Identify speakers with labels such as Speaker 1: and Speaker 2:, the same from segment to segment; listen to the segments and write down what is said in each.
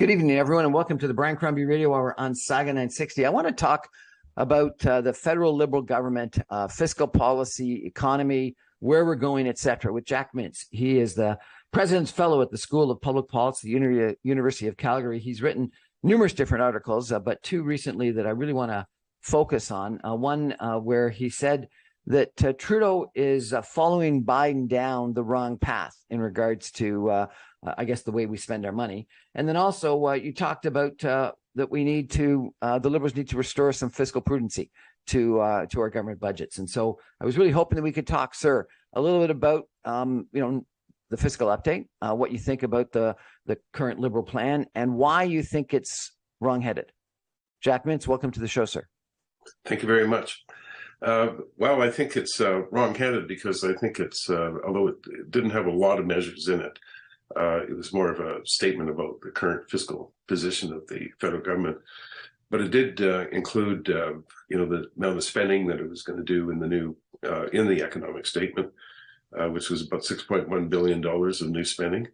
Speaker 1: Good evening, everyone, and welcome to the Brian Crombie Radio Hour on Saga 960. I want to talk about the federal Liberal government, fiscal policy, economy, where we're going, etc., with Jack Mintz. He is the President's Fellow at the School of Public Policy, University of Calgary. He's written numerous different articles, but two recently that I really want to focus on. One where he said that Trudeau is following Biden down the wrong path in regards to I guess the way we spend our money. And then also you talked about that we need to, the Liberals need to restore some fiscal prudency to our government budgets. And so I was really hoping that we could talk, sir, a little bit about, the fiscal update, what you think about the current Liberal plan and why you think it's wrongheaded. Jack Mintz, welcome to the show, sir.
Speaker 2: Thank you very much. Well, I think it's wrongheaded because I think it's, although it didn't have a lot of measures in it, it was more of a statement about the current fiscal position of the federal government. But it did include, the amount of spending that it was going to do in the new, in the economic statement, which was about $6.1 billion of new spending.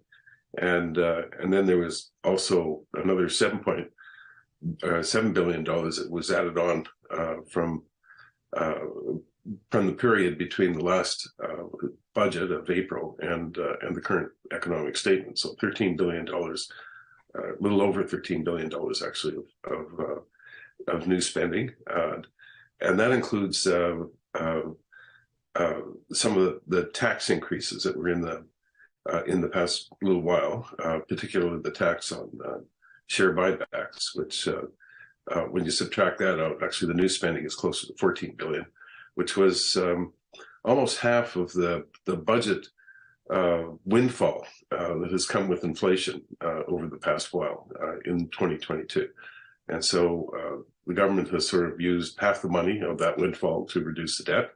Speaker 2: And then there was also another $7 billion that was added on from the period between the last budget of April and the current economic statement. So $13 billion, a little over $13 billion actually of new spending, and that includes some of the tax increases that were in the past little while, particularly the tax on share buybacks, which when you subtract that out, actually the new spending is closer to $14 billion, which was almost half of the budget windfall that has come with inflation over the past while in 2022. And so the government has sort of used half the money of that windfall to reduce the debt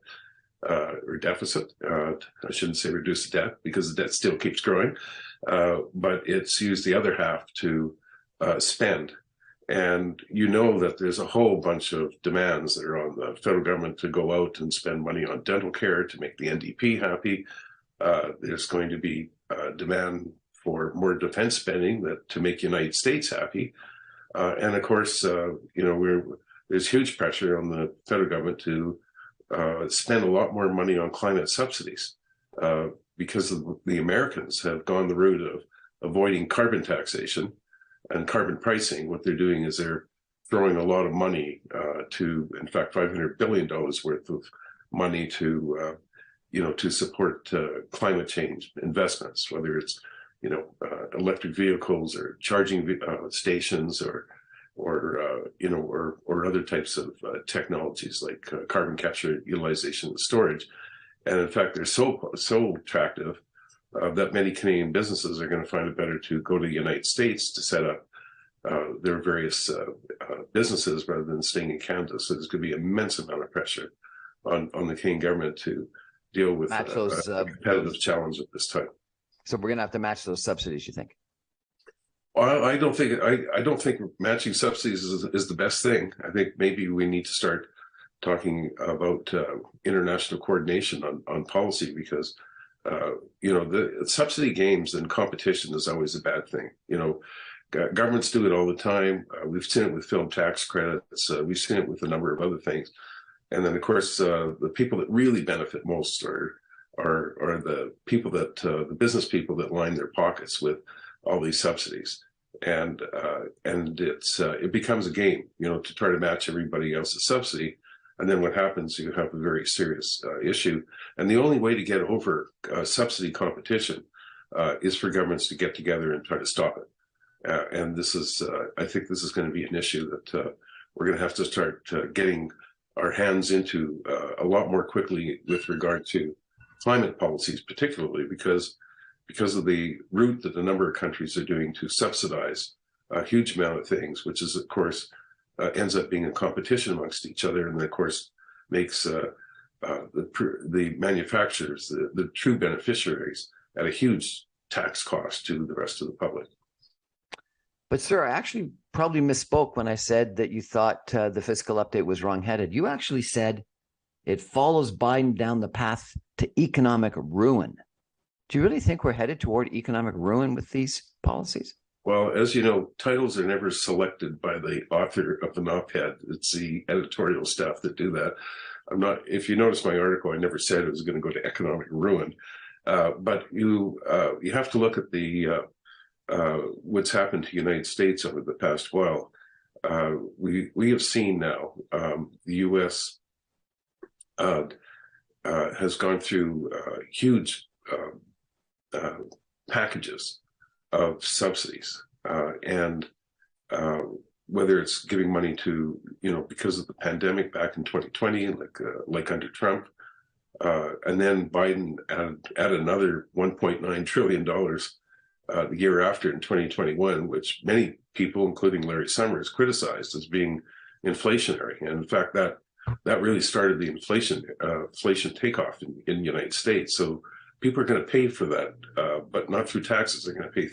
Speaker 2: or deficit. I shouldn't say reduce the debt because the debt still keeps growing, but it's used the other half to spend. And you know that there's a whole bunch of demands that are on the federal government to go out and spend money on dental care to make the NDP happy. There's going to be demand for more defense spending to make the United States happy. And of course, there's huge pressure on the federal government to spend a lot more money on climate subsidies because the Americans have gone the route of avoiding carbon taxation and carbon pricing. What they're doing is they're throwing a lot of money in fact, $500 billion worth of money to support climate change investments, whether it's, electric vehicles or charging stations or other types of technologies like carbon capture, utilization, and storage. And in fact, they're so attractive that many Canadian businesses are going to find it better to go to the United States to set up their various businesses rather than staying in Canada. So there's going to be an immense amount of pressure on the Canadian government to deal with a competitive challenge at this time.
Speaker 1: So we're going to have to match those subsidies, you think?
Speaker 2: Well, I don't think matching subsidies is the best thing. I think maybe we need to start talking about international coordination on policy because the subsidy games and competition is always a bad thing. Governments do it all the time. We've seen it with film tax credits. We've seen it with a number of other things. And then, of course, the people that really benefit most are the people that the business people that line their pockets with all these subsidies. And it becomes a game, to try to match everybody else's subsidy. And then what happens, you have a very serious issue. And the only way to get over subsidy competition is for governments to get together and try to stop it. And this is, I think this is going to be an issue that we're going to have to start getting our hands into a lot more quickly with regard to climate policies, particularly because of the route that a number of countries are doing to subsidize a huge amount of things, which is, of course, ends up being a competition amongst each other, and of course makes the manufacturers the true beneficiaries at a huge tax cost to the rest of the public.
Speaker 1: But sir, I actually probably misspoke when I said that you thought the fiscal update was wrongheaded. You actually said it follows Biden down the path to economic ruin. Do you really think we're headed toward economic ruin with these policies?
Speaker 2: Well, as you know, titles are never selected by the author of an op-ed. It's the editorial staff that do that. I'm not. If you notice my article, I never said it was going to go to economic ruin, but you have to look at the what's happened to the United States over the past while. We have seen now the U.S. Has gone through huge packages of subsidies, and whether it's giving money to, because of the pandemic back in 2020, like under Trump, and then Biden added another $1.9 trillion the year after in 2021, which many people, including Larry Summers, criticized as being inflationary. And in fact, that really started the inflation takeoff in the United States. So people are going to pay for that, but not through taxes. They're going to pay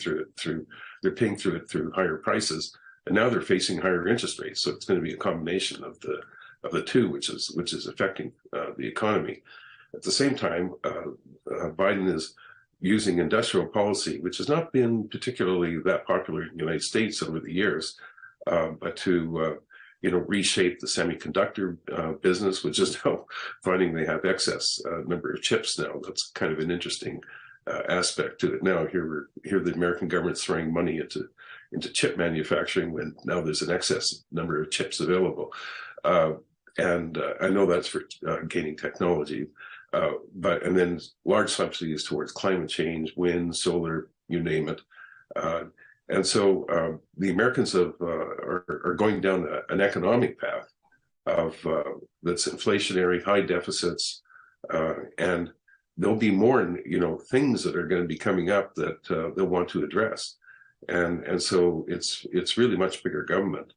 Speaker 2: they're paying through it through higher prices, and now they're facing higher interest rates. So it's going to be a combination of the two, which is affecting the economy. At the same time, Biden is using industrial policy, which has not been particularly that popular in the United States over the years, but to reshape the semiconductor business, which is now finding they have excess number of chips now. That's kind of an interesting aspect to it. Now here the American government's throwing money into chip manufacturing when now there's an excess number of chips available. And I know that's for gaining technology, and then large subsidies towards climate change, wind, solar, you name it. And so the Americans are going down an economic path of that's inflationary, high deficits, and there'll be more, things that are going to be coming up that they'll want to address, and so it's really much bigger government,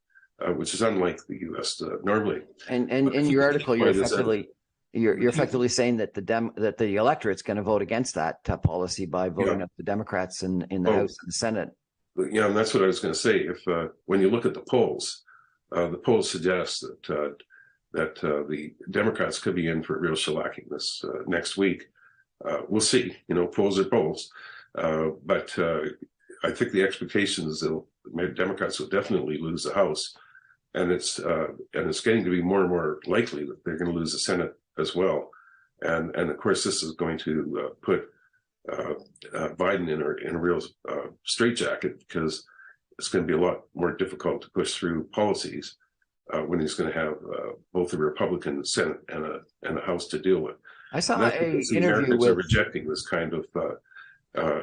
Speaker 2: which is unlike the U.S. Normally.
Speaker 1: And in your article, you're effectively saying that the electorate's going to vote against that policy by voting up the Democrats in the House and the Senate.
Speaker 2: Yeah, and that's what I was going to say. If when you look at the polls suggest that the Democrats could be in for a real shellacking this next week. We'll see. Polls are polls, but I think the expectation is that Democrats will definitely lose the House, and it's getting to be more and more likely that they're going to lose the Senate as well, and of course this is going to put Biden in a real straitjacket, because it's going to be a lot more difficult to push through policies when he's going to have both a Republican Senate and a House to deal with.
Speaker 1: I saw an interview
Speaker 2: Americans
Speaker 1: with
Speaker 2: are rejecting this kind of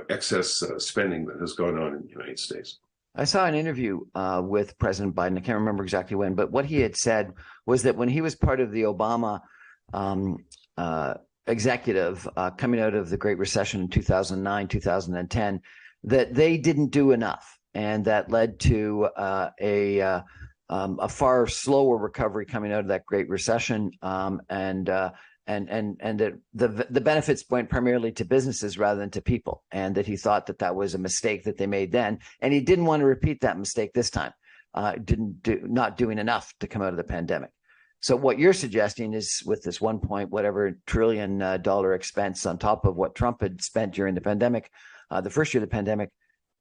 Speaker 2: excess spending that has gone on in the United States.
Speaker 1: I saw an interview with President Biden. I can't remember exactly when, but what he had said was that when he was part of the Obama executive coming out of the Great Recession in 2009, 2010, that they didn't do enough, and that led to a far slower recovery coming out of that Great Recession, and that the benefits went primarily to businesses rather than to people, and that he thought that was a mistake that they made then, and he didn't want to repeat that mistake this time. Not doing enough to come out of the pandemic. So what you're suggesting is, with this $1 trillion expense on top of what Trump had spent during the pandemic, the first year of the pandemic,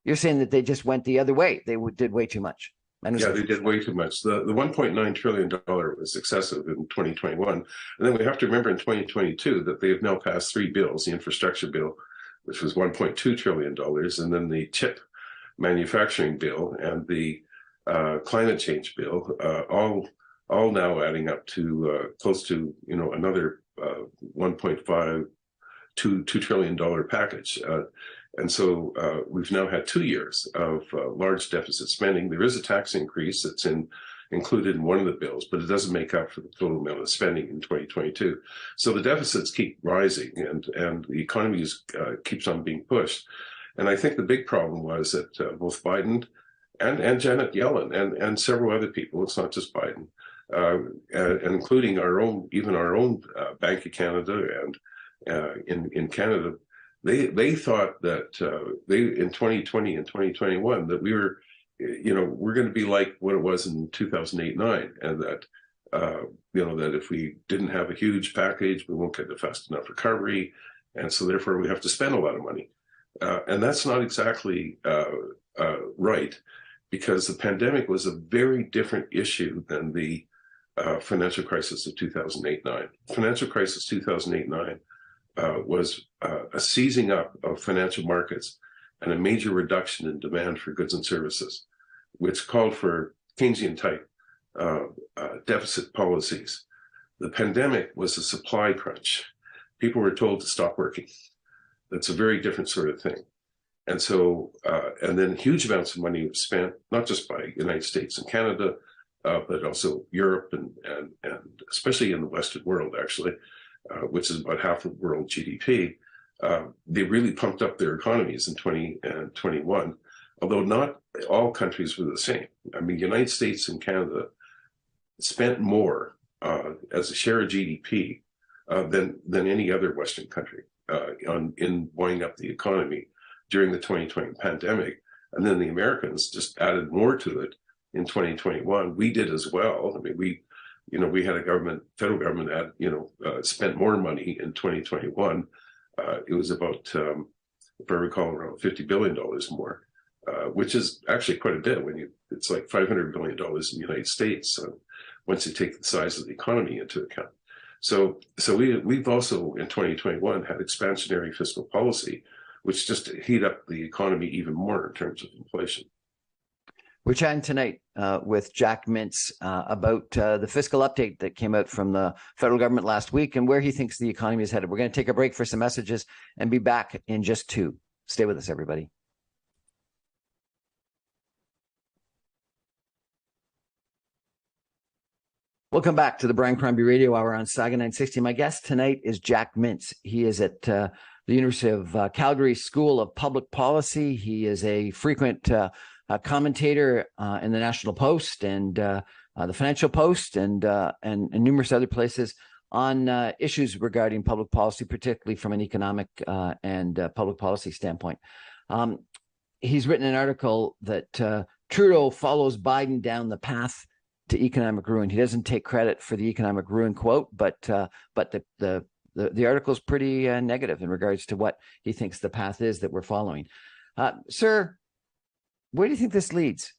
Speaker 1: you're saying that they just went the other way. They did way too much.
Speaker 2: Yeah, they did way too much. The $1.9 trillion was excessive in 2021. And then we have to remember in 2022 that they have now passed three bills: the infrastructure bill, which was $1.2 trillion, and then the chip manufacturing bill and the climate change bill, all now adding up to close to another $1.2 trillion package. And so we've now had 2 years of large deficit spending. There is a tax increase that's included in one of the bills, but it doesn't make up for the total amount of spending in 2022. So the deficits keep rising, and the economy keeps on being pushed. And I think the big problem was that both Biden and Janet Yellen and several other people, it's not just Biden, and including our own Bank of Canada and in Canada, they thought that in 2020 and 2021 that we're going to be like what it was in 2008-9, and that that if we didn't have a huge package, we won't get a fast enough recovery, and so therefore we have to spend a lot of money. And that's not exactly right, because the pandemic was a very different issue than the financial crisis of 2008-9. Financial crisis 2008-9 was a seizing up of financial markets and a major reduction in demand for goods and services, which called for Keynesian-type deficit policies. The pandemic was a supply crunch. People were told to stop working. That's a very different sort of thing. And so, and then huge amounts of money was spent, not just by United States and Canada, but also Europe and especially in the Western world, actually, which is about half of world GDP. They really pumped up their economies in 20 and 21, although not all countries were the same. I mean, United States and Canada spent more as a share of GDP than any other Western country in winding up the economy during the 2020 pandemic. And then the Americans just added more to it in 2021. We did as well. I mean, we had a federal government spent more money in 2021. It was about, if I recall, around $50 billion more, which is actually quite a bit it's like $500 billion in the United States once you take the size of the economy into account. So we've also in 2021 had expansionary fiscal policy, which just heat up the economy even more in terms of inflation.
Speaker 1: We're chatting tonight with Jack Mintz about the fiscal update that came out from the federal government last week and where he thinks the economy is headed. We're going to take a break for some messages and be back in just 2. Stay with us, everybody. Welcome back to the Brian Crombie Radio Hour on Saga 960. My guest tonight is Jack Mintz. He is at the University of Calgary School of Public Policy. He is a frequent commentator in the National Post and the Financial Post and numerous other places on issues regarding public policy, particularly from an economic and public policy standpoint. He's written an article that Trudeau follows Biden down the path to economic ruin. He doesn't take credit for the economic ruin quote, but the article is pretty negative in regards to what he thinks the path is that we're following. Sir, where do you think this leads?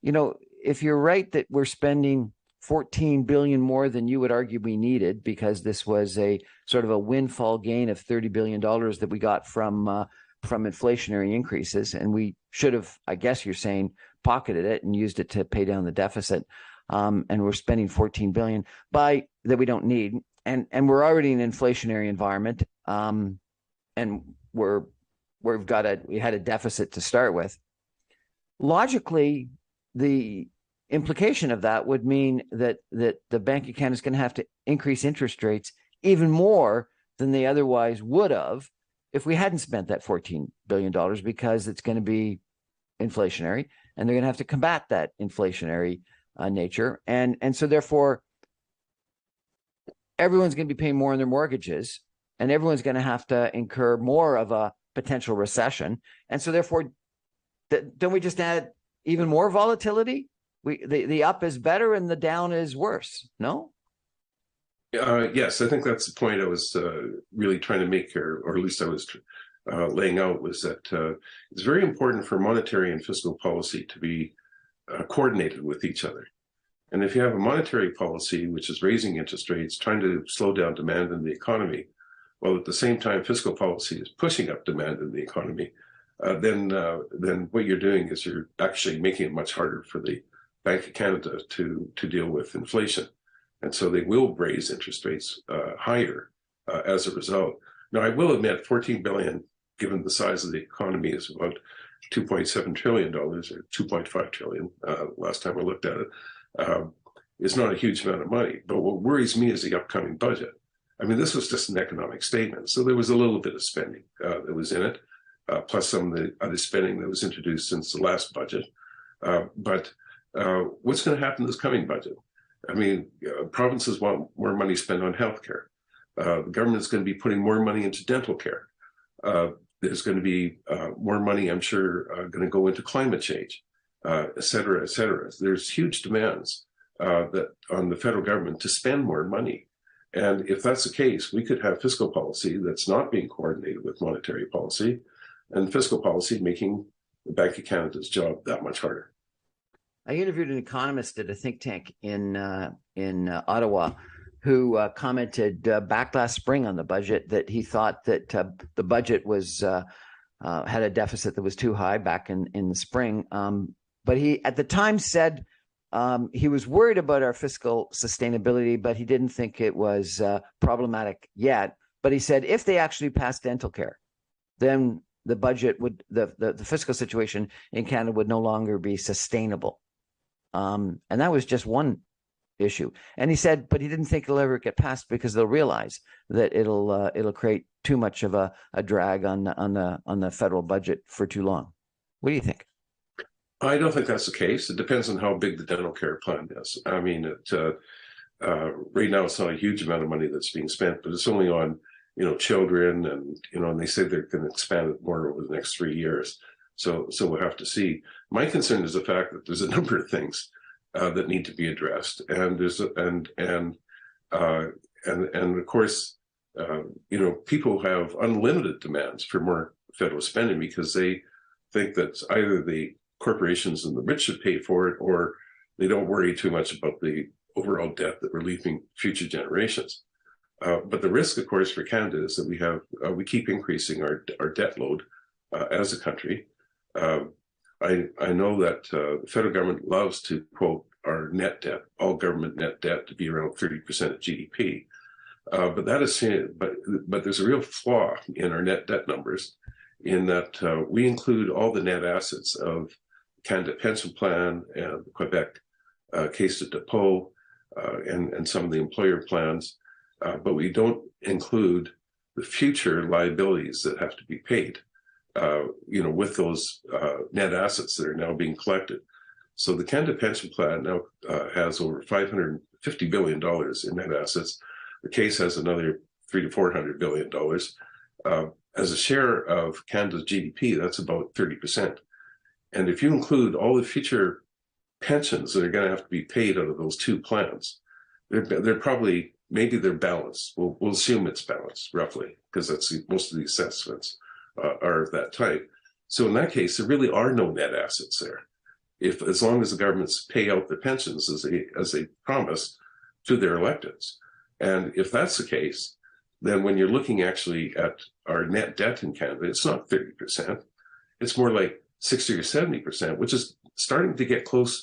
Speaker 1: You know, if you're right that we're spending $14 billion more than you would argue we needed, because this was a sort of a windfall gain of $30 billion that we got from inflationary increases, and we should have, I guess you're saying, pocketed it and used it to pay down the deficit. And we're spending $14 billion that we don't need, and we're already in an inflationary environment, and we had a deficit to start with. Logically, the implication of that would mean that the Bank of Canada is going to have to increase interest rates even more than they otherwise would have if we hadn't spent that $14 billion, because it's going to be inflationary, and they're going to have to combat that inflationary nature. And so therefore, everyone's going to be paying more on their mortgages, and everyone's going to have to incur more of a potential recession. And so therefore, don't we just add even more volatility? The up is better and the down is worse, no?
Speaker 2: Yes, I think that's the point I was really trying to make here, or at least I was laying out, was that it's very important for monetary and fiscal policy to be coordinated with each other. And if you have a monetary policy which is raising interest rates, trying to slow down demand in the economy, while at the same time fiscal policy is pushing up demand in the economy, then what you're doing is you're actually making it much harder for the Bank of Canada to deal with inflation. And so they will raise interest rates higher as a result. Now, I will admit $14 billion, given the size of the economy, is about $2.7 trillion or $2.5 trillion last time I looked at it, is not a huge amount of money. But what worries me is the upcoming budget. I mean, this was just an economic statement. So there was a little bit of spending that was in it, plus some of the other spending that was introduced since the last budget. But what's going to happen this coming budget? I mean, provinces want more money spent on healthcare. The government's going to be putting more money into dental care. There's going to be more money, I'm sure, going to go into climate change, et cetera, et cetera. There's huge demands that on the federal government to spend more money. And if that's the case, we could have fiscal policy that's not being coordinated with monetary policy, and fiscal policy making the Bank of Canada's job that much harder.
Speaker 1: I interviewed an economist at a think tank in Ottawa who commented back last spring on the budget that he thought that the budget was had a deficit that was too high back in the spring. But he at the time said he was worried about our fiscal sustainability, but he didn't think it was problematic yet. But he said if they actually passed dental care, then the budget would the fiscal situation in Canada would no longer be sustainable. And that was just one issue. And he said, but he didn't think it'll ever get passed because they'll realize that it'll create too much of a drag on the federal budget for too long. What do you think?
Speaker 2: I don't think that's the case. It depends on how big the dental care plan is. I mean, right now it's not a huge amount of money that's being spent, but it's only on children, and and they say they're going to expand it more over the next 3 years. So we'll have to see. My concern is the fact that there's a number of things that need to be addressed, and there's and of course, people have unlimited demands for more federal spending because they think that either the corporations and the rich should pay for it, or they don't worry too much about the overall debt that we're leaving future generations. But the risk, of course, for Canada is that we keep increasing our debt load as a country. I know that the federal government loves to quote our net debt, all government net debt, to be around 30% of GDP. But that is, but there's a real flaw in our net debt numbers, in that we include all the net assets of Canada Pension Plan and the Quebec Caisse de Depot and some of the employer plans, but we don't include the future liabilities that have to be paid, with those net assets that are now being collected. So the Canada Pension Plan now has over $550 billion in net assets. The case has another $300 to $400 billion. As a share of Canada's GDP, that's about 30%. And if you include all the future pensions that are going to have to be paid out of those two plans, they're probably, maybe they're balanced. We'll assume it's balanced, roughly, because that's most of the assessments are of that type. So in that case, there really are no net assets there, as long as the governments pay out the pensions as they promise to their electeds. And if that's the case, then when you're looking actually at our net debt in Canada, it's not 30%. It's more like 60 or 70%, which is starting to get closer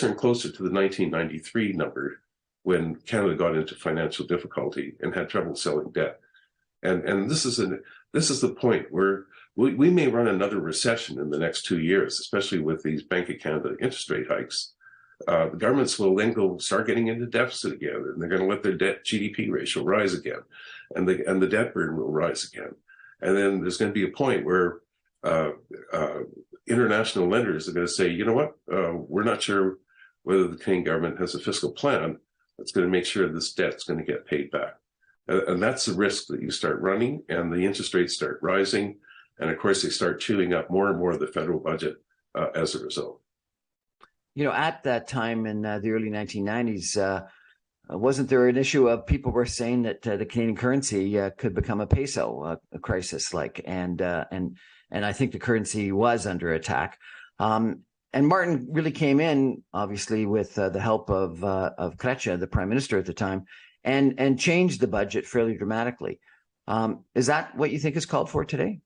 Speaker 2: and closer to the 1993 number, when Canada got into financial difficulty and had trouble selling debt. And this is the point where we may run another recession in the next 2 years, especially with these Bank of Canada interest rate hikes. The governments will then start getting into deficit again, and they're going to let their debt GDP ratio rise again, and the debt burden will rise again. And then there's going to be a point where international lenders are going to say, you know what, we're not sure whether the Canadian government has a fiscal plan that's going to make sure this debt's going to get paid back. And that's the risk that you start running, and the interest rates start rising. And of course, they start chewing up more and more of the federal budget as a result.
Speaker 1: At that time in the early 1990s, wasn't there an issue of people were saying that the Canadian currency could become a peso a crisis like, and I think the currency was under attack. And Martin really came in, obviously, with the help of Chrétien, the prime minister at the time, and changed the budget fairly dramatically. Is that what you think is called for today?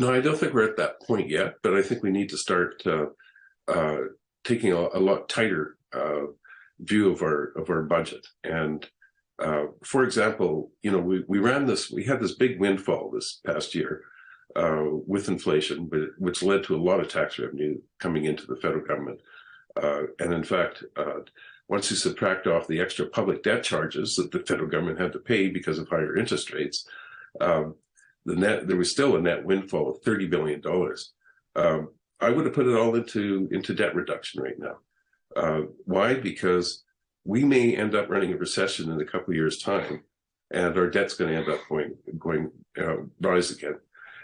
Speaker 2: No, I don't think we're at that point yet, but I think we need to start taking a lot tighter view of our budget. And for example, we had this big windfall this past year with inflation, which led to a lot of tax revenue coming into the federal government. And in fact, once you subtract off the extra public debt charges that the federal government had to pay because of higher interest rates, there was still a net windfall of $30 billion. I would have put it all into debt reduction right now. Why? Because we may end up running a recession in a couple of years' time, and our debt's going to end up going rise again.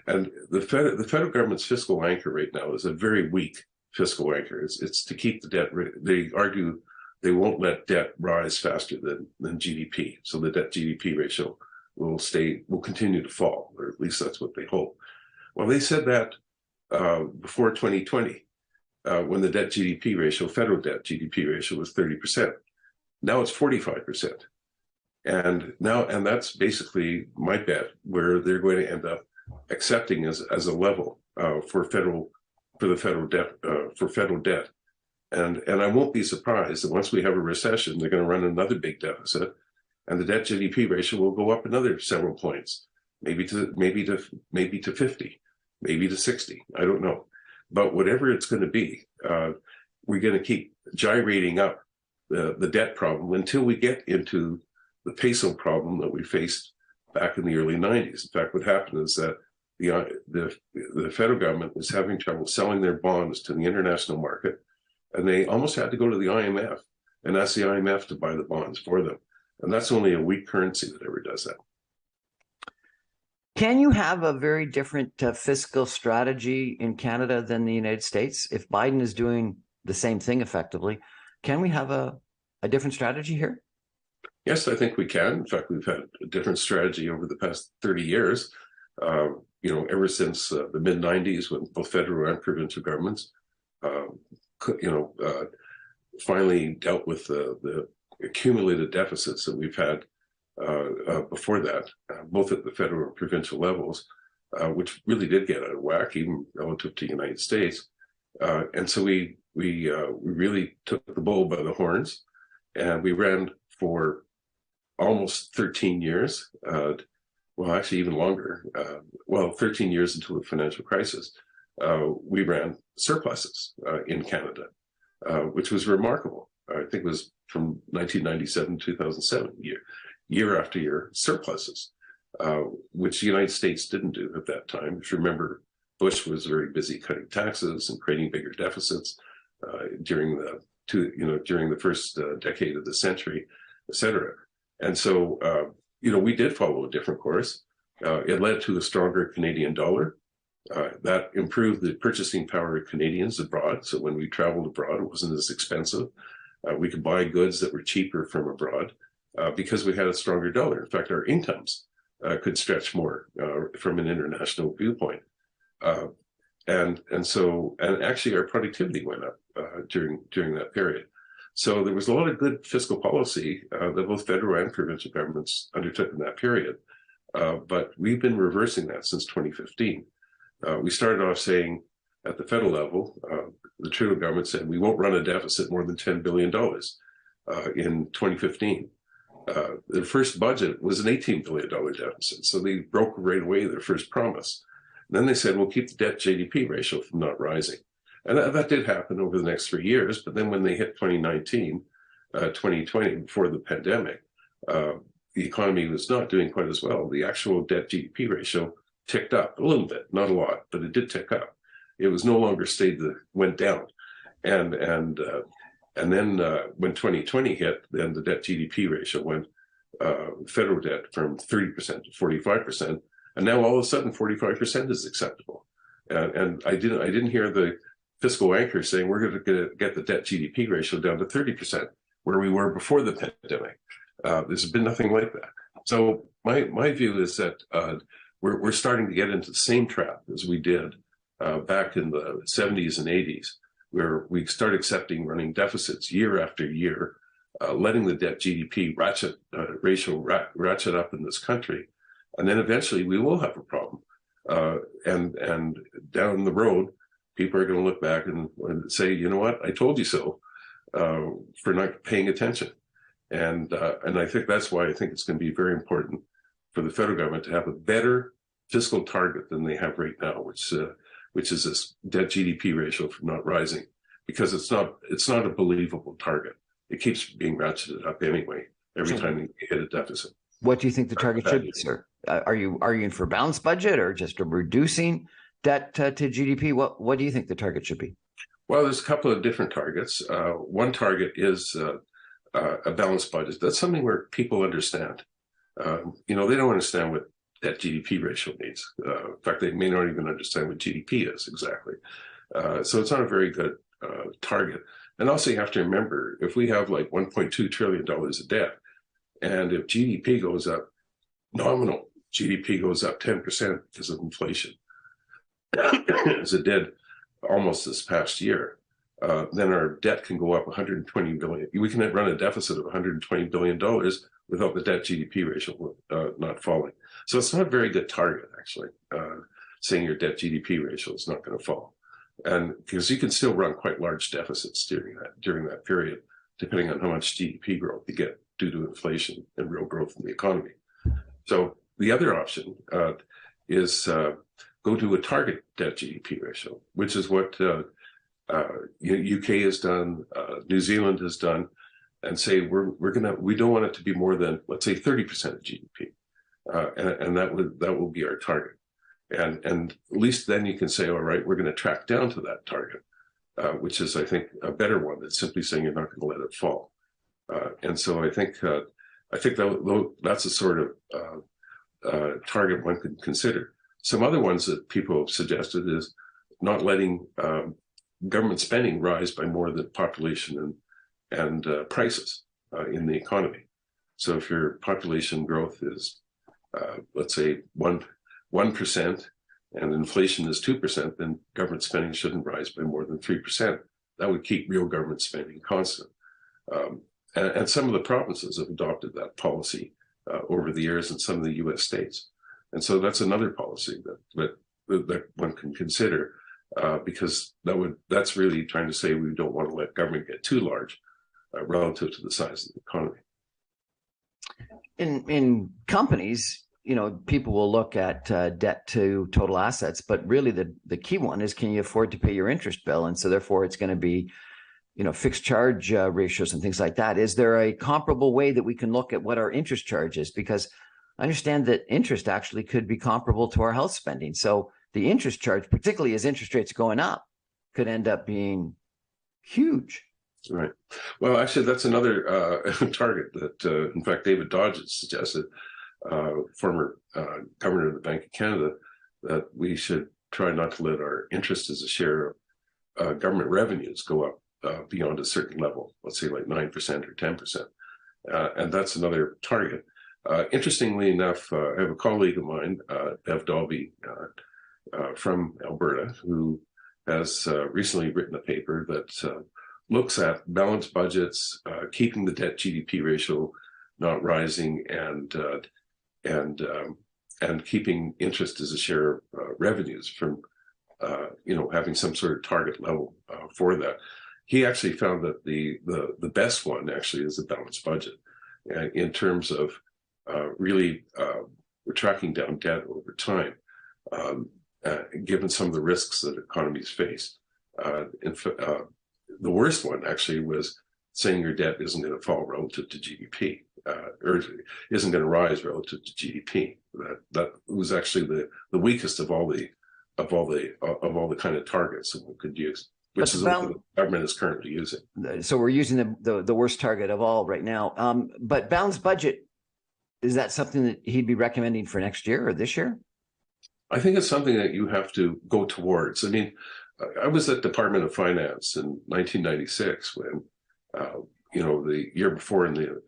Speaker 2: And the federal government's fiscal anchor right now is a very weak fiscal anchor. It's to keep the debt. They argue they won't let debt rise faster than GDP, so the debt GDP ratio will continue to fall, or at least that's what they hope. Well, they said that before 2020, when the debt GDP ratio, federal debt GDP ratio, was 30%. Now it's 45%. And that's basically my bet, where they're going to end up accepting as a level for the federal debt. And I won't be surprised that once we have a recession, they're going to run another big deficit, and the debt GDP ratio will go up another several points, maybe to 50, maybe to 60. I don't know, but whatever it's going to be, we're going to keep gyrating up the debt problem until we get into the peso problem that we faced back in the early 90s. In fact, what happened is that the federal government was having trouble selling their bonds to the international market, and they almost had to go to the IMF and ask the IMF to buy the bonds for them. And that's only a weak currency that ever does that.
Speaker 1: Can you have a very different fiscal strategy in Canada than the United States? If Biden is doing the same thing effectively, can we have a different strategy here?
Speaker 2: Yes, I think we can. In fact, we've had a different strategy over the past 30 years. Ever since the mid-90s, when both federal and provincial governments, finally dealt with the accumulated deficits that we've had before that, both at the federal and provincial levels, which really did get out of whack, even relative to the United States. And so we really took the bull by the horns, and we ran for almost 13 years. Well, actually even longer. 13 years until the financial crisis. We ran surpluses in Canada, which was remarkable. I think it was from 1997 to 2007, year after year, surpluses, which the United States didn't do at that time. If you remember, Bush was very busy cutting taxes and creating bigger deficits during the first decade of the century, et cetera. And so, we did follow a different course. It led to a stronger Canadian dollar. That improved the purchasing power of Canadians abroad. So when we traveled abroad, it wasn't as expensive. We could buy goods that were cheaper from abroad because we had a stronger dollar. In fact, our incomes could stretch more from an international viewpoint. And actually our productivity went up during that period. So there was a lot of good fiscal policy that both federal and provincial governments undertook in that period. But we've been reversing that since 2015. We started off saying at the federal level, the Trudeau government said we won't run a deficit more than $10 billion in 2015. Their first budget was an $18 billion deficit. So they broke right away their first promise. And then they said, we'll keep the debt GDP ratio from not rising. And that did happen over the next 3 years. But then when they hit 2019, 2020, before the pandemic, the economy was not doing quite as well. The actual debt GDP ratio ticked up a little bit, not a lot, but it did tick up. It was no longer went down. And then when 2020 hit, then the debt GDP ratio went federal debt from 30% to 45%. And now all of a sudden 45% is acceptable. And I didn't hear the fiscal anchor saying we're going to get the debt GDP ratio down to 30%, where we were before the pandemic. There's been nothing like that. So my view is that we're starting to get into the same trap as we did back in the 70s and 80s, where we start accepting running deficits year after year, letting the debt GDP ratio ratchet up in this country. And then eventually we will have a problem. And down the road, people are going to look back and say, you know what, I told you so, for not paying attention. And I think that's why I think it's going to be very important for the federal government to have a better fiscal target than they have right now, which is this debt GDP ratio for not rising, because it's not a believable target. It keeps being ratcheted up anyway every time you hit a deficit.
Speaker 1: What do you think the target should be, sir? Are you in for a balanced budget or just a reducing debt to GDP? What do you think the target should be?
Speaker 2: Well, there's a couple of different targets. One target is a balanced budget. That's something where people understand. They don't understand what that GDP ratio means. In fact, they may not even understand what GDP is exactly. So it's not a very good target. And also you have to remember, if we have like $1.2 trillion of debt, and if GDP goes up, nominal GDP goes up 10% because of inflation, as it did almost this past year, then our debt can go up 120 billion. We can run a deficit of 120 billion dollars without the debt GDP ratio not falling. So it's not a very good target, actually, saying your debt GDP ratio is not going to fall, and because you can still run quite large deficits during that period, depending on how much GDP growth you get due to inflation and real growth in the economy. So the other option is go to a target debt GDP ratio, which is what UK has done, New Zealand has done, and say we don't want it to be more than, let's say, 30% of GDP, and that will be our target, and at least then you can say, all right, we're going to track down to that target, which is, I think, a better one than simply saying you're not going to let it fall, and so I think that's a sort of target one could consider. Some other ones that people have suggested is not letting government spending rise by more than population and prices in the economy. So if your population growth is, let's say, 1% and inflation is 2%, then government spending shouldn't rise by more than 3%. That would keep real government spending constant. And some of the provinces have adopted that policy over the years in some of the U.S. states. And so that's another policy that one can consider, because that's really trying to say we don't want to let government get too large relative to the size of the economy.
Speaker 1: In companies, people will look at debt to total assets, but really the key one is, can you afford to pay your interest bill? And so therefore it's going to be, fixed charge ratios and things like that. Is there a comparable way that we can look at what our interest charge is? Because I understand that interest actually could be comparable to our health spending. So the interest charge, particularly as interest rates going up, could end up being huge.
Speaker 2: Right. Well, actually, that's another target that, in fact, David Dodge has suggested, former governor of the Bank of Canada, that we should try not to let our interest as a share of government revenues go up beyond a certain level, let's say like 9% or 10%. And that's another target. Interestingly enough, I have a colleague of mine, Bev Dalby, from Alberta, who has recently written a paper that looks at balanced budgets, keeping the debt GDP ratio not rising, and keeping interest as a share of revenues from having some sort of target level for that. He actually found that the best one actually is a balanced budget, in terms of really we're tracking down debt over time, given some of the risks that economies face. The worst one actually was saying your debt isn't going to fall relative to GDP, or isn't going to rise relative to GDP. That was actually the weakest of all the kind of targets that one could use, which is what the government is currently using.
Speaker 1: So we're using the worst target of all right now. But balanced budget, is that something that he'd be recommending for next year or this year?
Speaker 2: I think it's something that you have to go towards. I mean, I was at Department of Finance in 1996 when, the year before, in the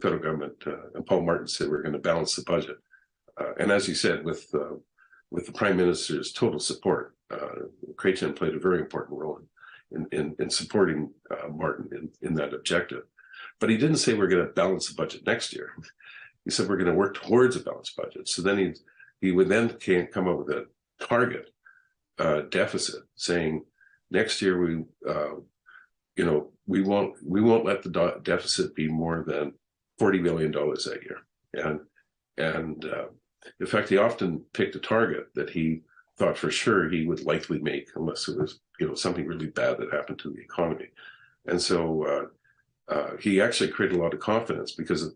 Speaker 2: federal government and Paul Martin said we're going to balance the budget, and as you said, with the Prime Minister's total support, Chrétien played a very important role in supporting Martin in that objective. But he didn't say we're going to balance the budget next year. He said we're going to work towards a balanced budget. So then he would then come up with a target deficit, saying next year we won't let the deficit be more than $40 billion that year. And in fact, he often picked a target that he thought for sure he would likely make unless it was something really bad that happened to the economy. And so he actually created a lot of confidence, because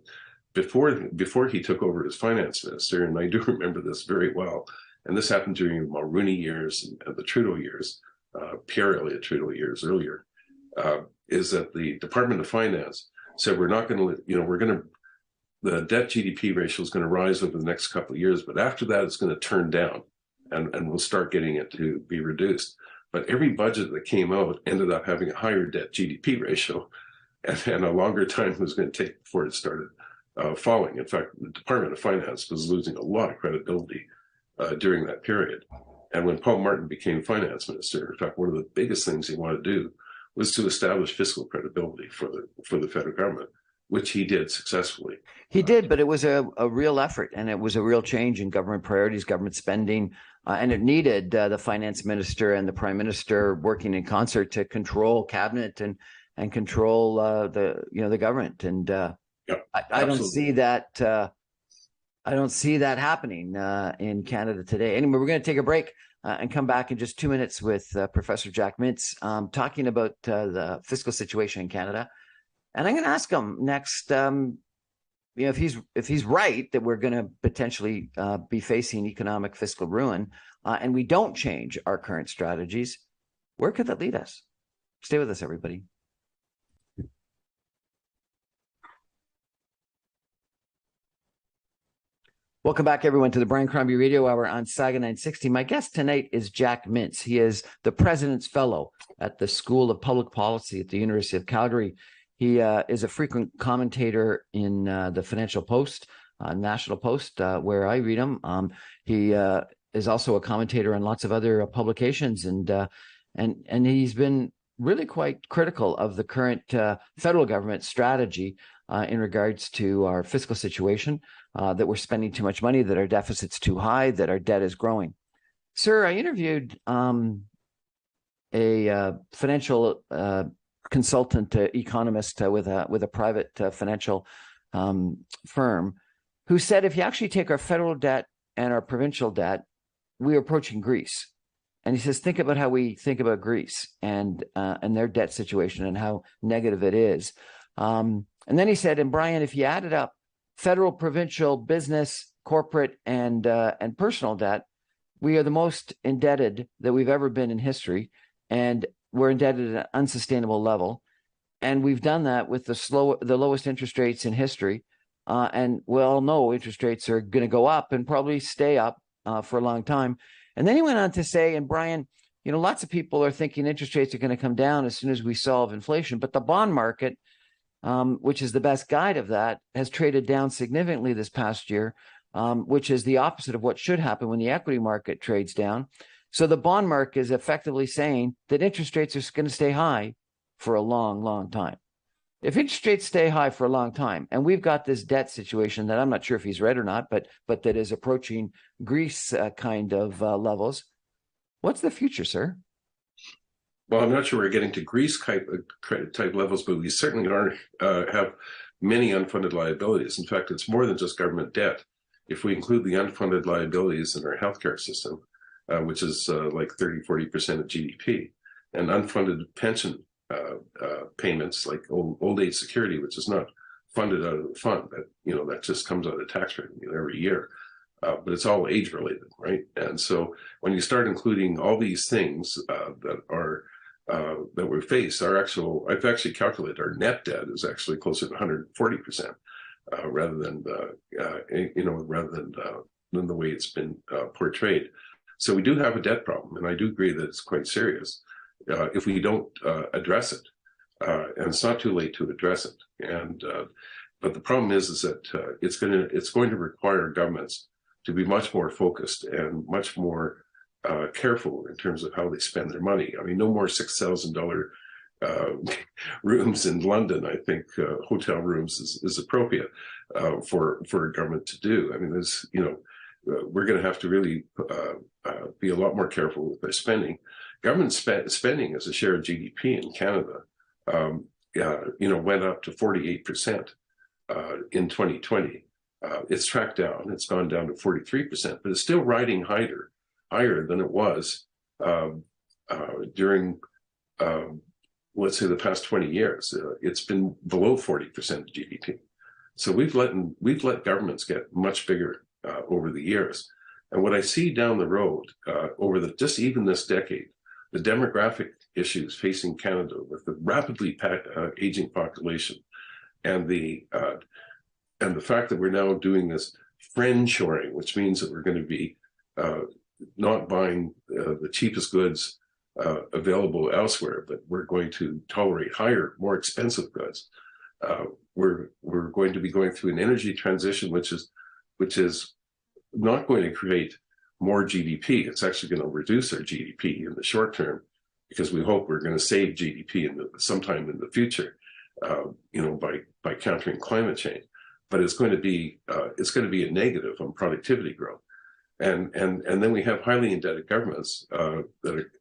Speaker 2: before he took over as finance minister, and I do remember this very well, and this happened during the Mulroney years and the Trudeau years, Pierre Elliott Trudeau years earlier, is that the Department of Finance said we're not going to, the debt GDP ratio is going to rise over the next couple of years, but after that it's going to turn down, and we'll start getting it to be reduced. But every budget that came out ended up having a higher debt GDP ratio, and a longer time was going to take before it started falling. In fact, the Department of Finance was losing a lot of credibility during that period. And when Paul Martin became finance minister, in fact, one of the biggest things he wanted to do was to establish fiscal credibility for the federal government, which he did successfully.
Speaker 1: He did, but it was a real effort, and it was a real change in government priorities, government spending, and it needed the finance minister and the prime minister working in concert to control cabinet and control the government. And I don't see that. I don't see that happening in Canada today. Anyway, we're going to take a break and come back in just 2 minutes with Professor Jack Mintz talking about the fiscal situation in Canada. And I'm going to ask him next, if he's right that we're going to potentially be facing economic fiscal ruin, and we don't change our current strategies, where could that lead us? Stay with us, everybody. Welcome back, everyone, to the Brian Crombie Radio Hour on Saga 960. My guest tonight is Jack Mintz. He is the President's Fellow at the School of Public Policy at the University of Calgary. He is a frequent commentator in the Financial Post, National Post, where I read him. He is also a commentator on lots of other publications, and he's been really quite critical of the current federal government strategy in regards to our fiscal situation, that we're spending too much money, that our deficit's too high, that our debt is growing. Sir, I interviewed a financial consultant, economist with a private financial firm, who said if you actually take our federal debt and our provincial debt, we're approaching Greece. And he says, think about how we think about Greece and their debt situation and how negative it is. And then he said, and Brian, if you added up federal, provincial, business, corporate, and personal debt, we are the most indebted that we've ever been in history, and we're indebted at an unsustainable level. And we've done that with the lowest interest rates in history. And we all know interest rates are going to go up and probably stay up for a long time. And then he went on to say, and Brian, lots of people are thinking interest rates are going to come down as soon as we solve inflation, but the bond market, which is the best guide of that, has traded down significantly this past year, which is the opposite of what should happen when the equity market trades down. So the bond market is effectively saying that interest rates are going to stay high for a long, long time. If interest rates stay high for a long time, and we've got this debt situation that I'm not sure if he's right or not, but that is approaching Greece kind of levels, what's the future, sir?
Speaker 2: Well, I'm not sure we're getting to Greece type levels, but we certainly have many unfunded liabilities. In fact, it's more than just government debt. If we include the unfunded liabilities in our healthcare system, which is like 30-40% of GDP, and unfunded pension payments like old age security, which is not funded out of the fund, that just comes out of tax revenue every year. But it's all age related, right? And so when you start including all these things that we face, I've actually calculated our net debt is actually closer to 140%, rather than the way it's been portrayed. So we do have a debt problem, and I do agree that it's quite serious if we don't address it. And it's not too late to address it. But the problem is that it's going to require governments to be much more focused and much more careful in terms of how they spend their money. I mean, no more $6,000 rooms in London. I think hotel rooms is appropriate for a government to do. I mean, we're going to have to really be a lot more careful with their spending. Government spending as a share of GDP in Canada, went up to 48% in 2020. It's tracked down. It's gone down to 43%, but it's still riding higher than it was during, let's say, the past 20 years. It's been below 40% of GDP. So we've let governments get much bigger over the years. And what I see down the road over just even this decade, the demographic issues facing Canada with the rapidly aging population, and the fact that we're now doing this friendshoring, which means that we're going to be not buying the cheapest goods available elsewhere, but we're going to tolerate higher, more expensive goods. We're going to be going through an energy transition, which is not going to create more GDP. It's actually going to reduce our GDP in the short term, because we hope we're going to save GDP sometime in the future, by countering climate change. But it's going to be a negative on productivity growth, and then we have highly indebted governments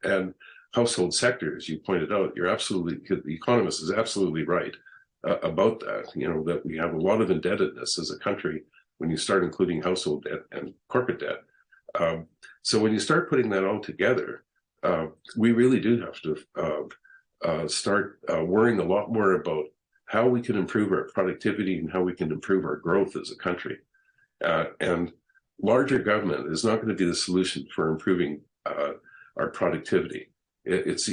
Speaker 2: and household sectors. You pointed out, the economist is absolutely right about that. That we have a lot of indebtedness as a country when you start including household debt and corporate debt. So when you start putting that all together, we really do have to start worrying a lot more about how we can improve our productivity and how we can improve our growth as a country. And larger government is not going to be the solution for improving our productivity. It's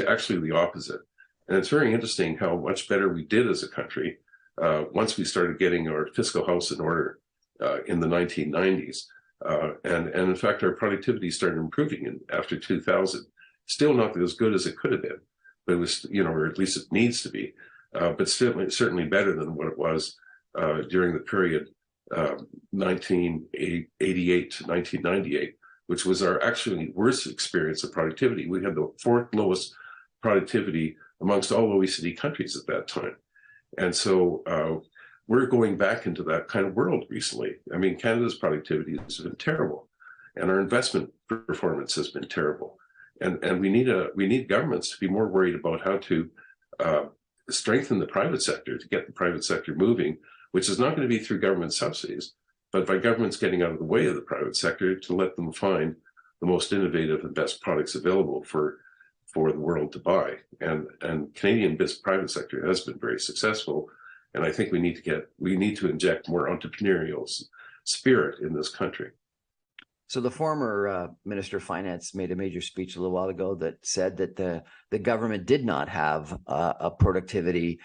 Speaker 2: actually the opposite. And it's very interesting how much better we did as a country once we started getting our fiscal house in order in the 1990s. And in fact, our productivity started improving after 2000. Still not as good as it could have been, but it was, or at least it needs to be, but certainly better than what it was during the period 1988 to 1998, which was our actually worst experience of productivity. We had the fourth lowest productivity amongst all OECD countries at that time. And so we're going back into that kind of world recently. I mean, Canada's productivity has been terrible, and our investment performance has been terrible. And we need governments to be more worried about how to strengthen the private sector, to get the private sector moving, which is not going to be through government subsidies, but by governments getting out of the way of the private sector to let them find the most innovative and best products available for the world to buy. And Canadian private sector has been very successful. And I think we need to inject more entrepreneurial spirit in this country.
Speaker 1: So the former Minister of Finance made a major speech a little while ago that said that the government did not have a productivity,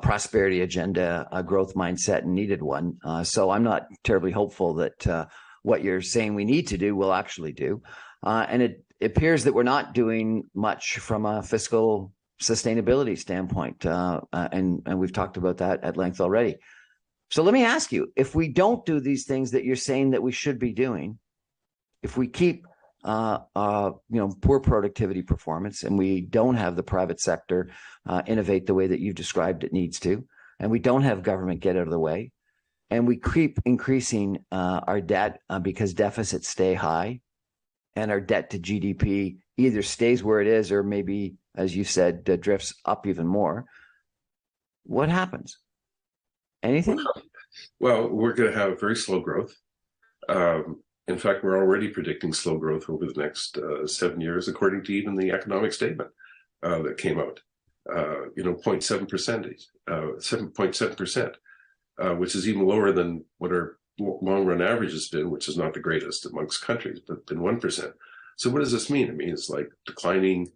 Speaker 1: prosperity agenda, a growth mindset, and needed one. So I'm not terribly hopeful that what you're saying we need to do will actually do. And it appears that we're not doing much from a fiscal sustainability standpoint. And we've talked about that at length already. So let me ask you, if we don't do these things that you're saying that we should be doing, if we keep poor productivity performance, and we don't have the private sector innovate the way that you've described it needs to, and we don't have government get out of the way, and we keep increasing our debt because deficits stay high, and our debt to GDP either stays where it is or maybe, as you said, drifts up even more, what happens? Anything?
Speaker 2: Well, we're going to have very slow growth. In fact, we're already predicting slow growth over the next 7 years, according to even the economic statement that came out. 7.7%, which is even lower than what our long-run average has been, which is not the greatest amongst countries, but been 1%. So what does this mean? It means like declining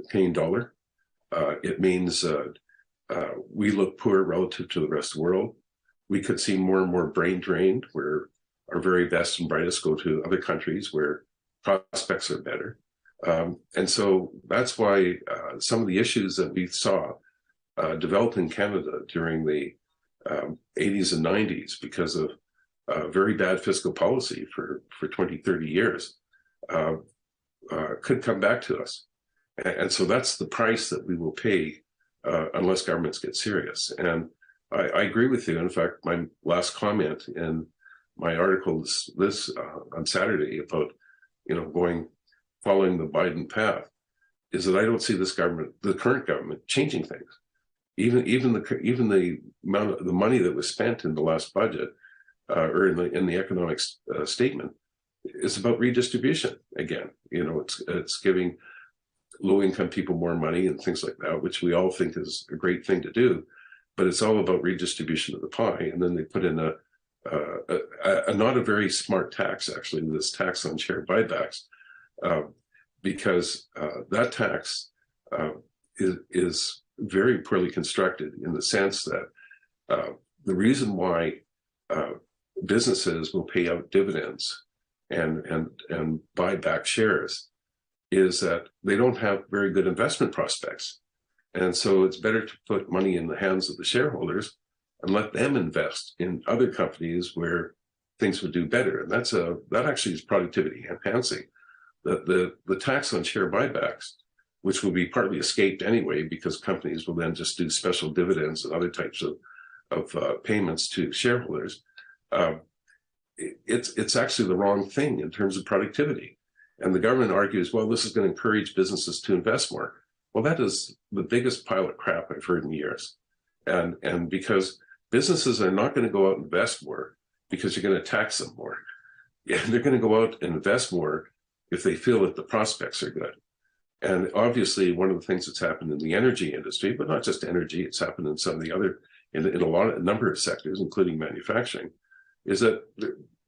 Speaker 2: Canadian dollar. It means we look poor relative to the rest of the world. We could see more and more brain drain, where our very best and brightest go to other countries where prospects are better. And so that's why some of the issues that we saw develop in Canada during the 80s and 90s, because of very bad fiscal policy for 20, 30 years, could come back to us. And so that's the price that we will pay unless governments get serious. And I agree with you. In fact, my last comment in my article this on Saturday about following the Biden path is that I don't see this government, the current government, changing things. Even the amount of the money that was spent in the last budget or in the economic statement is about redistribution again. It's giving low-income people more money and things like that, which we all think is a great thing to do, but it's all about redistribution of the pie. And then they put in a not a very smart tax, actually, this tax on share buybacks, because that tax is very poorly constructed in the sense that the reason why businesses will pay out dividends and buy back shares is that they don't have very good investment prospects. And so it's better to put money in the hands of the shareholders and let them invest in other companies where things would do better. And that actually is productivity enhancing. The tax on share buybacks, which will be partly escaped anyway, because companies will then just do special dividends and other types of payments to shareholders. It's actually the wrong thing in terms of productivity. And the government argues, well, this is going to encourage businesses to invest more. Well, that is the biggest pile of crap I've heard in years. And because businesses are not going to go out and invest more because you're going to tax them more. Yeah, they're going to go out and invest more if they feel that the prospects are good. And obviously, one of the things that's happened in the energy industry, but not just energy, it's happened in some of the other, in a number of sectors, including manufacturing, is that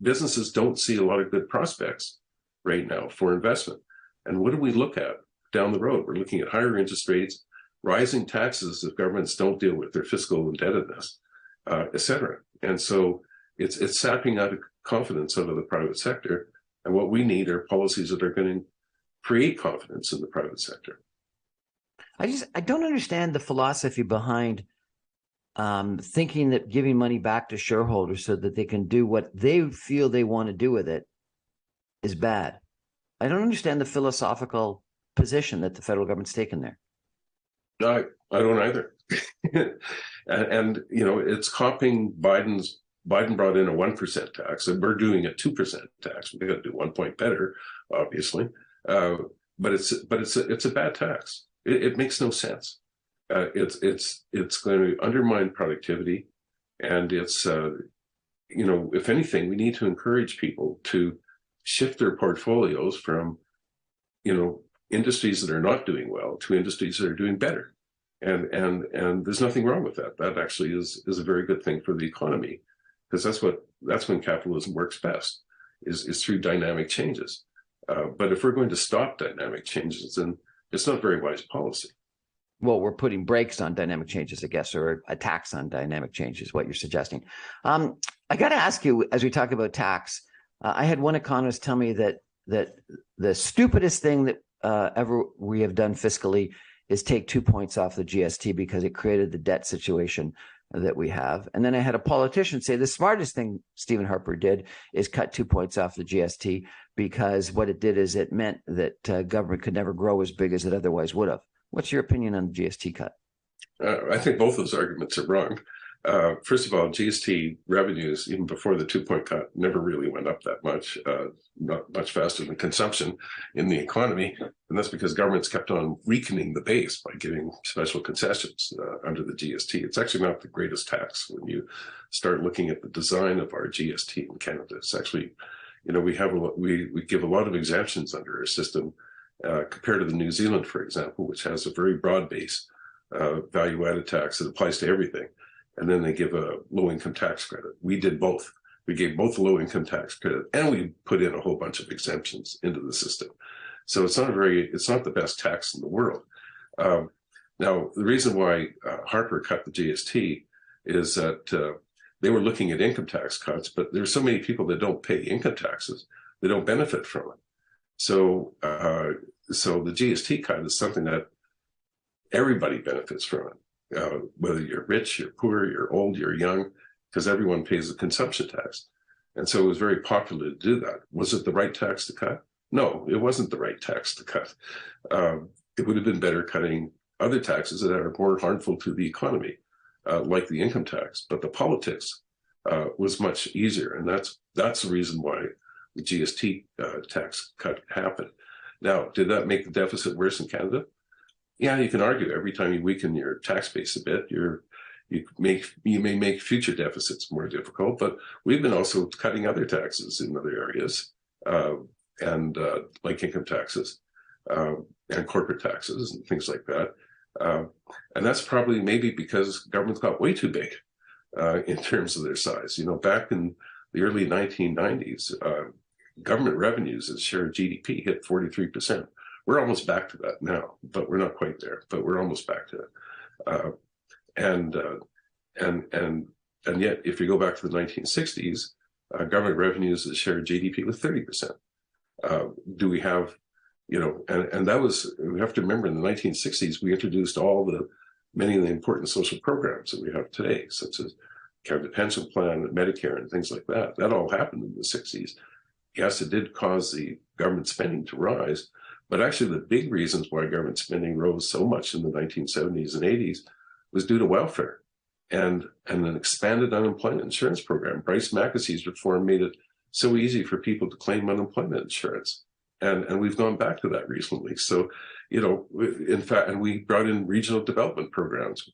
Speaker 2: businesses don't see a lot of good prospects right now for investment. And what do we look at down the road? We're looking at higher interest rates, rising taxes if governments don't deal with their fiscal indebtedness, et cetera. And so it's sapping out of confidence out of the private sector. And what we need are policies that are going to create confidence in the private sector.
Speaker 1: I don't understand the philosophy behind thinking that giving money back to shareholders so that they can do what they feel they want to do with it is bad. I don't understand the philosophical position that the federal government's taken there.
Speaker 2: I don't either. and you know, it's copying Biden brought in a 1% tax, and we're doing a 2% tax. We've got to do 1 point better, obviously. But it's a bad tax. It makes no sense. It's going to undermine productivity, and it's you know, if anything, we need to encourage people to shift their portfolios from, you know, industries that are not doing well to industries that are doing better. And there's nothing wrong with that. That actually is a very good thing for the economy, because that's when capitalism works best, is through dynamic changes. But if we're going to stop dynamic changes, then it's not very wise policy.
Speaker 1: Well, we're putting brakes on dynamic changes, I guess, or a tax on dynamic changes, what you're suggesting. I got to ask you, as we talk about tax, I had one economist tell me that the stupidest thing that ever we have done fiscally is take 2 points off the GST because it created the debt situation that we have. And then I had a politician say the smartest thing Stephen Harper did is cut 2 points off the GST, because what it did is it meant that government could never grow as big as it otherwise would have. What's your opinion on the GST cut?
Speaker 2: I think both those arguments are wrong. First of all, GST revenues, even before the 2 point cut, never really went up that much, not much faster than consumption in the economy. And that's because governments kept on weakening the base by giving special concessions under the GST. It's actually not the greatest tax when you start looking at the design of our GST in Canada. It's actually, you know, we give a lot of exemptions under our system compared to the New Zealand, for example, which has a very broad base value-added tax that applies to everything. And then they give a low-income tax credit. We did both. We gave both a low-income tax credit, and we put in a whole bunch of exemptions into the system. So it's not the best tax in the world. Now, the reason why Harper cut the GST is that they were looking at income tax cuts, but there's so many people that don't pay income taxes, they don't benefit from it. So the GST cut is something that everybody benefits from it, whether you're rich, you're poor, you're old, you're young, because everyone pays the consumption tax. And so it was very popular to do that. Was it the right tax to cut? No, it wasn't the right tax to cut. It would have been better cutting other taxes that are more harmful to the economy, like the income tax. But the politics was much easier, and that's the reason why the GST tax cut happened. Now, did that make the deficit worse in Canada? Yeah, you can argue every time you weaken your tax base a bit, you may make future deficits more difficult. But we've been also cutting other taxes in other areas, and like income taxes and corporate taxes and things like that. And that's probably maybe because governments got way too big in terms of their size. You know, back in the early 1990s, government revenues as share of GDP hit 43%. We're almost back to that now, but we're not quite there. But we're almost back to it. And yet, if you go back to the 1960s, government revenues as share of GDP was 30%. Do we have, you know, and that was, we have to remember in the 1960s, we introduced many of the important social programs that we have today, such as Canada Pension Plan and Medicare and things like that. That all happened in the 60s. Yes, it did cause the government spending to rise, but actually the big reasons why government spending rose so much in the 1970s and 80s was due to welfare and an expanded unemployment insurance program. Bryce Mackessy's reform made it so easy for people to claim unemployment insurance. And we've gone back to that recently. So, in fact, and we brought in regional development programs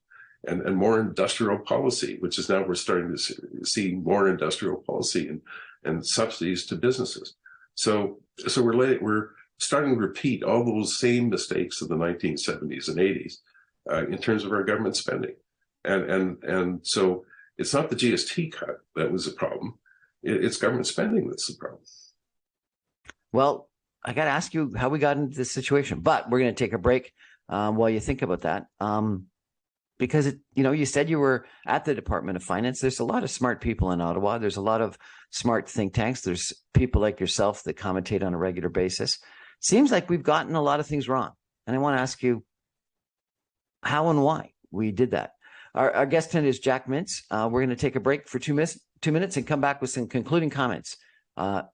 Speaker 2: and more industrial policy, which is now we're starting to see more industrial policy and subsidies to businesses. So we're starting to repeat all those same mistakes of the 1970s and 80s in terms of our government spending. And so it's not the GST cut that was the problem. It's government spending that's the problem.
Speaker 1: Well, I got to ask you how we got into this situation, but we're going to take a break while you think about that. Because, you said you were at the Department of Finance. There's a lot of smart people in Ottawa. There's a lot of smart think tanks. There's people like yourself that commentate on a regular basis. Seems like we've gotten a lot of things wrong. And I want to ask you how and why we did that. Our guest tonight is Jack Mintz. We're going to take a break for 2 minutes and come back with some concluding comments.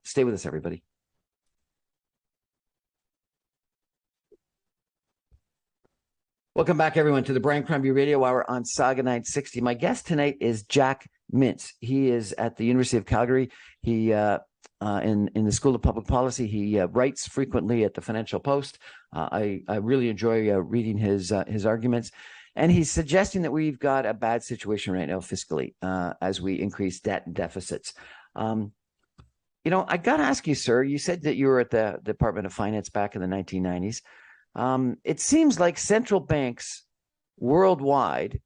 Speaker 1: Stay with us, everybody. Welcome back, everyone, to the Brian Crombie Radio Hour on Saga 960. My guest tonight is Jack Mintz. He is at the University of Calgary. He in the School of Public Policy. He writes frequently at the Financial Post. I really enjoy reading his arguments. And he's suggesting that we've got a bad situation right now fiscally as we increase debt and deficits. I got to ask you, sir, you said that you were at the Department of Finance back in the 1990s. It seems like central banks worldwide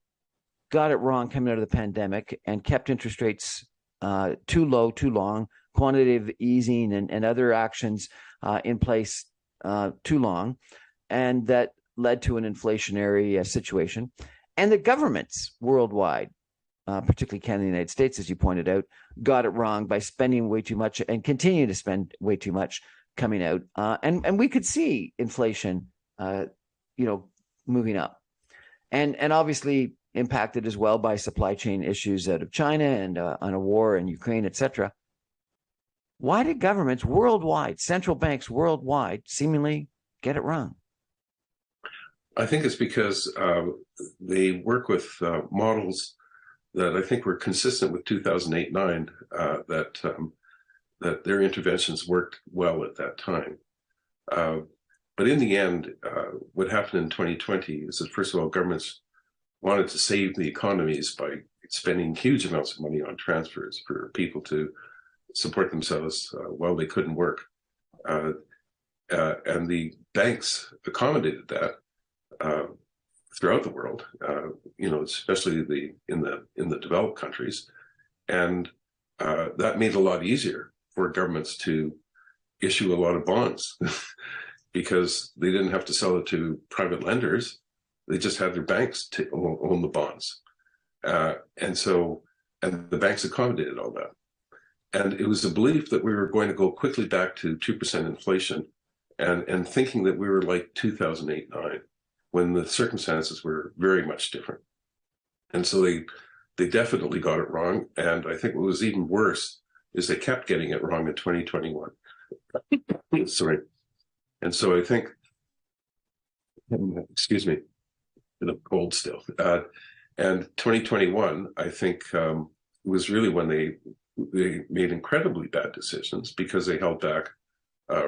Speaker 1: got it wrong coming out of the pandemic and kept interest rates too low, too long, quantitative easing and other actions in place too long. And that led to an inflationary situation. And the governments worldwide, particularly Canada and the United States, as you pointed out, got it wrong by spending way too much and continue to spend way too much coming out. And we could see inflation moving up, and obviously impacted as well by supply chain issues out of China and on a war in Ukraine, etc. Why did governments worldwide, central banks worldwide, seemingly get it wrong?
Speaker 2: I think it's because they work with models that I think were consistent with 2008-9, that their interventions worked well at that time. But in the end, what happened in 2020 is that, first of all, governments wanted to save the economies by spending huge amounts of money on transfers for people to support themselves while they couldn't work. And the banks accommodated that throughout the world, especially in the developed countries. And that made it a lot easier for governments to issue a lot of bonds because they didn't have to sell it to private lenders. They just had their banks to own the bonds. And the banks accommodated all that. And it was a belief that we were going to go quickly back to 2% inflation and thinking that we were like 2008-9 when the circumstances were very much different. And so they definitely got it wrong. And I think what was even worse is they kept getting it wrong in 2021. Sorry. And so I think, excuse me, I'm cold still. And 2021, I think, was really when they made incredibly bad decisions because they held back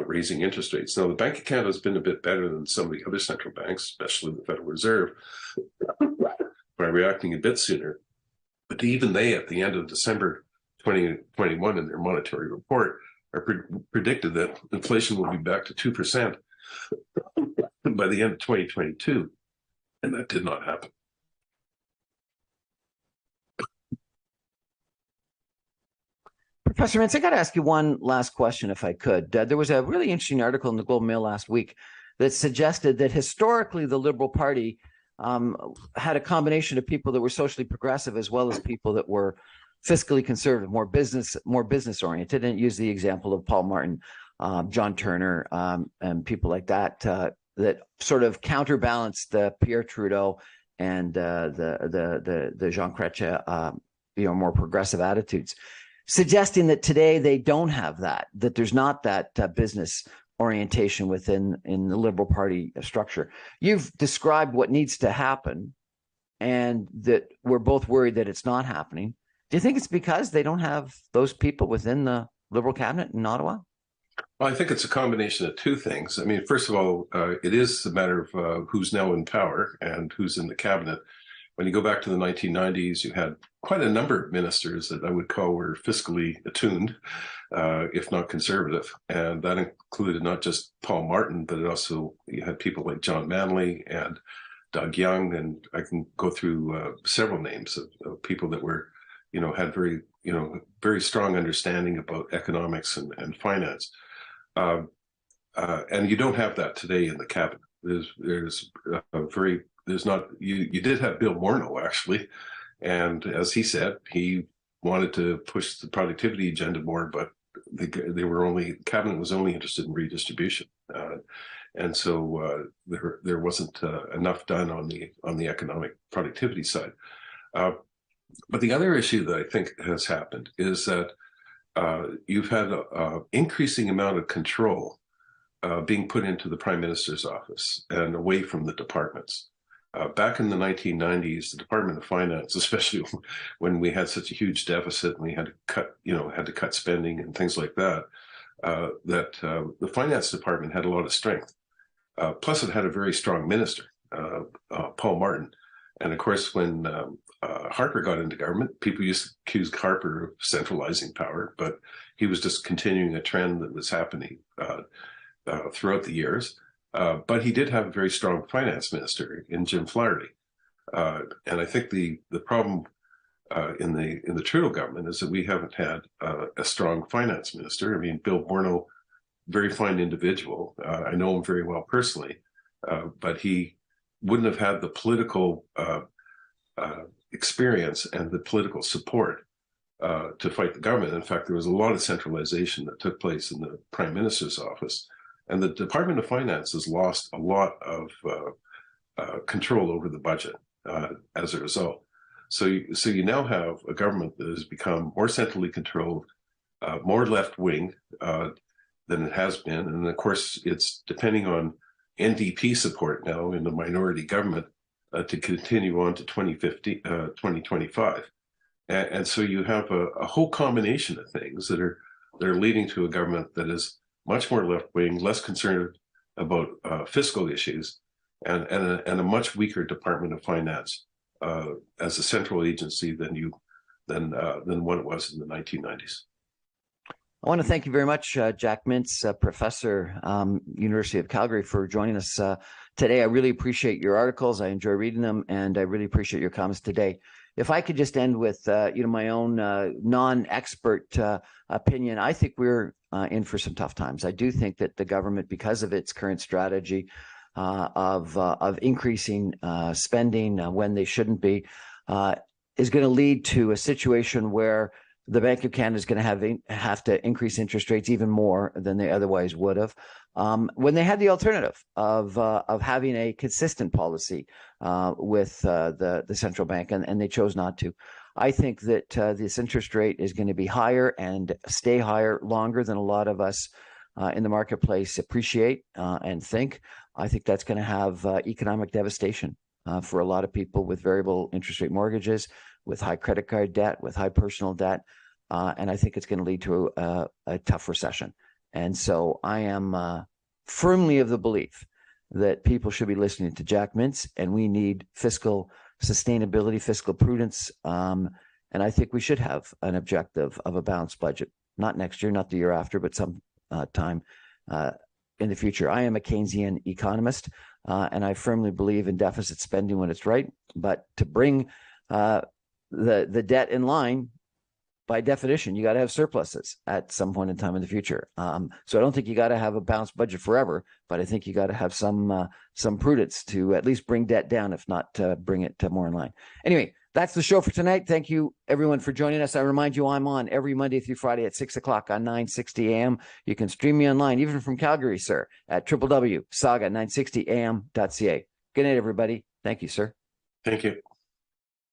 Speaker 2: raising interest rates. Now, the Bank of Canada has been a bit better than some of the other central banks, especially the Federal Reserve, by reacting a bit sooner. But even they, at the end of December 2021, in their monetary report, predicted that inflation will be back to 2% by the end of 2022. And that did not happen.
Speaker 1: Professor Mintz, I got to ask you one last question, if I could. There was a really interesting article in the Globe and Mail last week that suggested that historically the Liberal Party had a combination of people that were socially progressive as well as people that were fiscally conservative, more business oriented, and use the example of Paul Martin, John Turner, and people like that that sort of counterbalanced the Pierre Trudeau and the Jean Chrétien more progressive attitudes, suggesting that today they don't have that there's not that business orientation in the Liberal Party structure. You've described what needs to happen, and that we're both worried that it's not happening. Do you think it's because they don't have those people within the Liberal cabinet in Ottawa?
Speaker 2: Well, I think it's a combination of two things. I mean, first of all, it is a matter of who's now in power and who's in the cabinet. When you go back to the 1990s, you had quite a number of ministers that I would call were fiscally attuned, if not conservative. And that included not just Paul Martin, but you had people like John Manley and Doug Young. And I can go through several names of people that were, had very strong understanding about economics and finance. And you don't have that today in the cabinet. You did have Bill Morneau, actually, and as he said, he wanted to push the productivity agenda more, but the cabinet was only interested in redistribution, and so there wasn't enough done on the economic productivity side. But the other issue that I think has happened is that you've had an increasing amount of control being put into the Prime Minister's office and away from the departments. Back in the 1990s, the Department of Finance, especially when we had such a huge deficit and we had to cut spending and things like that, the finance department had a lot of strength. Plus, it had a very strong minister, Paul Martin. And of course, when Harper got into government, people used to accuse Harper of centralizing power, but he was just continuing a trend that was happening throughout the years. But he did have a very strong finance minister in Jim Flaherty. And I think the problem in the Trudeau government is that we haven't had a strong finance minister. I mean, Bill Morneau, very fine individual. I know him very well personally, but he wouldn't have had the political experience and the political support to fight the government. In fact, there was a lot of centralization that took place in the Prime Minister's office. And the Department of Finance has lost a lot of control over the budget as a result. So you now have a government that has become more centrally controlled, more left-wing than it has been. And of course, it's depending on NDP support now in the minority government to continue on to 2025. And so you have a whole combination of things that are leading to a government that is much more left-wing, less concerned about fiscal issues, and a much weaker Department of Finance as a central agency than what it was in the 1990s.
Speaker 1: I want to thank you very much, Jack Mintz, professor, University of Calgary, for joining us today. I really appreciate your articles. I enjoy reading them, and I really appreciate your comments today. If I could just end with my own non-expert opinion, I think we're in for some tough times. I do think that the government, because of its current strategy of increasing spending when they shouldn't be, is going to lead to a situation where the Bank of Canada is going to have to increase interest rates even more than they otherwise would have, when they had the alternative of having a consistent policy with the central bank, and they chose not to. I think that this interest rate is going to be higher and stay higher longer than a lot of us in the marketplace appreciate and think. I think that's going to have economic devastation for a lot of people with variable interest rate mortgages, with high credit card debt, with high personal debt. And I think it's going to lead to a tough recession. And so I am firmly of the belief that people should be listening to Jack Mintz, and we need fiscal sustainability, fiscal prudence. And I think we should have an objective of a balanced budget, not next year, not the year after, but some time in the future. I am a Keynesian economist, and I firmly believe in deficit spending when it's right. But to bring the debt in line, by definition, you got to have surpluses at some point in time in the future. So I don't think you got to have a balanced budget forever, but I think you got to have some prudence to at least bring debt down, if not to bring it to more in line. Anyway, that's the show for tonight. Thank you, everyone, for joining us. I remind you, I'm on every Monday through Friday at 6 o'clock on 960 AM. You can stream me online, even from Calgary, sir, at www.saga960am.ca. Good night, everybody. Thank you, sir.
Speaker 2: Thank you.